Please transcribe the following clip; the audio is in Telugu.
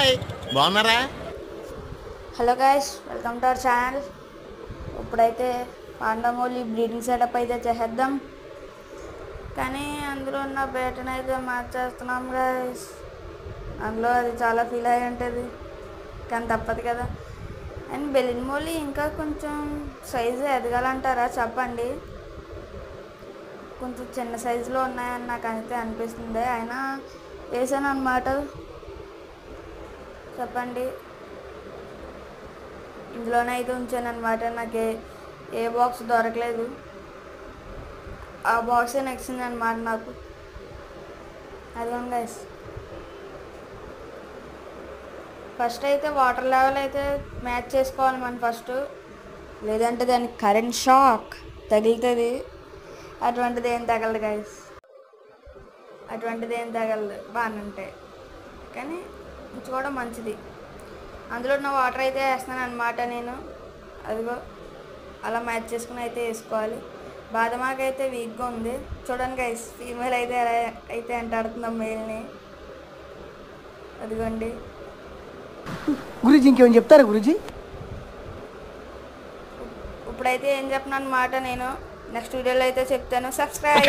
హాయ్ బాగున్నారా? Hello guys, welcome to our channel. ఇప్పుడైతే పాండమోలి బ్రీడింగ్ సెటప్ అయితే చేసేద్దాం. కానీ అందులో ఉన్న బేటను అయితే మార్చేస్తున్నాం గైస్. అందులో అది చాలా ఫీల్ అయి ఉంటుంది, కానీ తప్పదు కదా. అండ్ బెలిన్ మోలి ఇంకా కొంచెం సైజు ఎదగాలంటారా చెప్పండి. కొంచెం చిన్న సైజులో ఉన్నాయని నాకు అయితే అనిపిస్తుంది. అయినా వేసాను అన్నమాట. చెప్పండి. ఇందులోనే అయితే ఉంచాను అనమాట. నాకు ఏ బాక్స్ దొరకలేదు, ఆ బాక్సే నచ్చింది అనమాట నాకు. అదిగోండి గైస్, ఫస్ట్ అయితే వాటర్ లెవెల్ అయితే మ్యాచ్ చేసుకోవాలి మనం ఫస్ట్, లేదంటే దానికి కరెంట్ షాక్ తగులుతుంది. అటువంటిది ఏం తగలదు గైస్, అటువంటిది ఏం తగలదు. బాగానే ఉంటాయి, కానీ ఉంచుకోవడం మంచిది. అందులో ఉన్న వాటర్ అయితే వేస్తున్నాను అనమాట నేను. అదిగో అలా మ్యాచ్ చేసుకుని అయితే వేసుకోవాలి. బాదమాకు అయితే వీక్గా ఉంది చూడండి గైస్. ఫీమేల్ అయితే ఎలా అయితే ఎంటాడుతుందాం మేల్ని. అదిగోండి. గురూజీ ఇంకేమైనా చెప్తారా గురూజీ? ఇప్పుడైతే ఏం చెప్పినాను అనమాట నేను. నెక్స్ట్ వీడియోలో అయితే చెప్తాను. సబ్స్క్రైబ్.